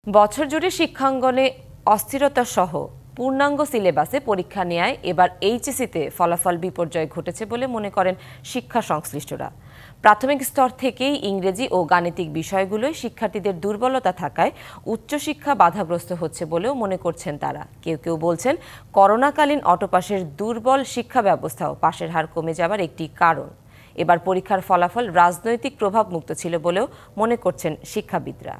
বছর জুড়ে শিক্ষাঙ্গনে অস্থিরতা সহ পূর্ণাঙ্গ সিলেবাসে পরীক্ষা নেয়ায় এবার এইচএসসিতে ফলাফল বিপর্যয় ঘটেছে বলে মনে করেন শিক্ষা সংশ্লিষ্টরা। প্রাথমিক স্তর থেকেই ইংরেজি ও গাণিতিক বিষয়গুলোয় শিক্ষার্থীদের দুর্বলতা থাকায় উচ্চশিক্ষা বাধাগ্রস্ত হচ্ছে বলেও মনে করছেন তারা। কেউ কেউ বলছেন করোনাকালীন অটোপাসের দুর্বল শিক্ষা ব্যবস্থাও পাশের হার কমে যাবার একটি কারণ। এবার পরীক্ষার ফলাফল রাজনৈতিক প্রভাব মুক্ত ছিল বলেও মনে করছেন শিক্ষাবিদরা।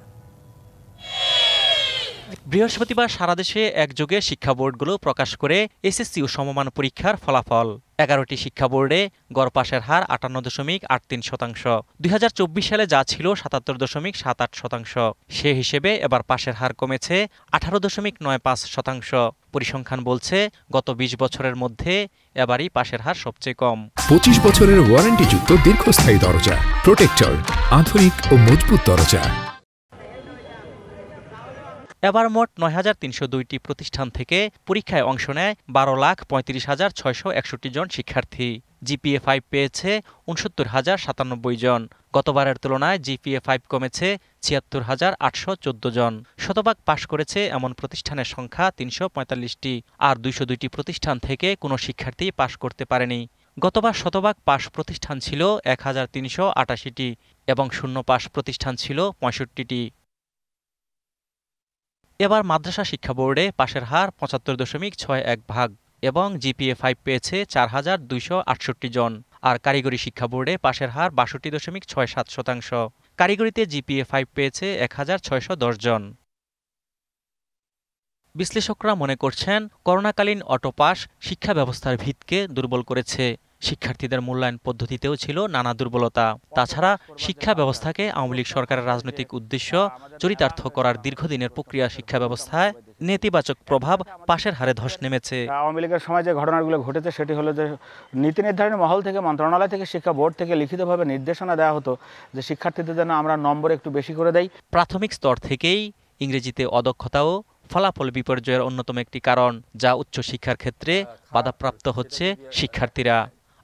বৃহস্পতিবার সারা দেশে একযোগে শিক্ষা বোর্ডগুলো প্রকাশ করে এসএসসি ও সমমান পরীক্ষার ফলাফল। 11টি শিক্ষা বোর্ডে গড় পাশের হার 58.83%। 2024 সালে যা ছিল 77.78%। সে হিসেবে এবার পাশের হার কমেছে 18.95%। পরিসংখ্যান বলছে গত 20 বছরের মধ্যে এবারই পাশের হার সবচেয়ে কম। 25 বছরের ওয়ারেন্টিযুক্ত দীর্ঘস্থায়ী দরজা প্রোটেক্টর, আধুনিক ও মজবুত দরজা। এবার মোট 9,302টি প্রতিষ্ঠান থেকে পরীক্ষায় অংশ নেয় 12,35,661 জন শিক্ষার্থী। জিপিএ 5 পেয়েছে 69,097 জন। গতবারের তুলনায় জিপিএ 5 কমেছে 76,814 জন। শতভাগ পাশ করেছে এমন প্রতিষ্ঠানের সংখ্যা 345টি, আর 202টি প্রতিষ্ঠান থেকে কোনো শিক্ষার্থী পাশ করতে পারেনি। গতবার শতভাগ পাশ প্রতিষ্ঠান ছিল 1,388টি এবং শূন্য পাশ প্রতিষ্ঠান ছিল 65টি। এবার মাদ্রাসা শিক্ষা বোর্ডে পাশের হার 75.61% এবং জিপিএ 5 পেয়েছে 4,268 জন, আর কারিগরি শিক্ষা বোর্ডে পাশের হার 62.67%। কারিগরিতে জিপিএ 5 পেয়েছে 1,610 জন। বিশ্লেষকরা মনে করছেন করোনাকালীন অটোপাস শিক্ষা ব্যবস্থার ভিতকে দুর্বল করেছে। শিক্ষার্থীদের মূল্যায়ন পদ্ধতিতেও ছিল নানা দুর্বলতা। তাছাড়া শিক্ষা ব্যবস্থাকে আওয়ামী লীগ সরকারের রাজনৈতিক উদ্দেশ্য চরিতার্থ করার দীর্ঘদিনের প্রক্রিয়া শিক্ষা ব্যবস্থায় নেতিবাচক প্রভাব পাশের হারে ধস নেমেছে। আওয়ামী লীগের সময় যে ঘটনাগুলো ঘটেছে সেটি হলো যে নীতি নির্ধারণী মহল থেকে, মন্ত্রণালয় থেকে, শিক্ষা বোর্ড থেকে লিখিতভাবে নির্দেশনা দেওয়া হতো যে শিক্ষার্থীদের যেন আমরা নম্বর একটু বেশি করে দেই। প্রাথমিক স্তর থেকেই ইংরেজিতে অদক্ষতাও ফলাফল বিপর্যয়ের অন্যতম একটি কারণ, যা উচ্চশিক্ষার ক্ষেত্রে বাধাপ্রাপ্ত হচ্ছে শিক্ষার্থীরা।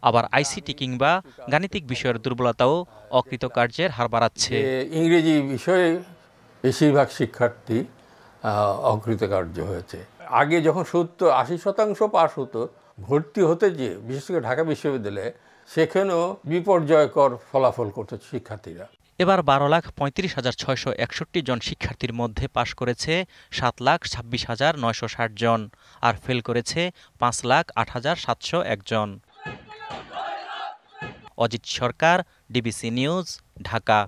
আবার আইসিটি কিংবা গাণিতিক বিষয়ের দুর্বলতাও অকৃতকার্যের হার বাড়াচ্ছে। ইংরেজি বিষয়ে বেশিরভাগ শিক্ষার্থী অকৃতকার্য হয়েছে। আগে যখন 80% পাস হতো, ভর্তি হতে যে বিশেষ করে ঢাকা বিশ্ববিদ্যালয়ে সেখানেও বিপর্যয়কর ফলাফল করত শিক্ষার্থীরা। এবার 12,35,661 জন শিক্ষার্থীর মধ্যে পাশ করেছে 7,26,960 জন, আর ফেল করেছে 5,08,701 জন। অজিত সরকার, ডিবিসি নিউজ, ঢাকা।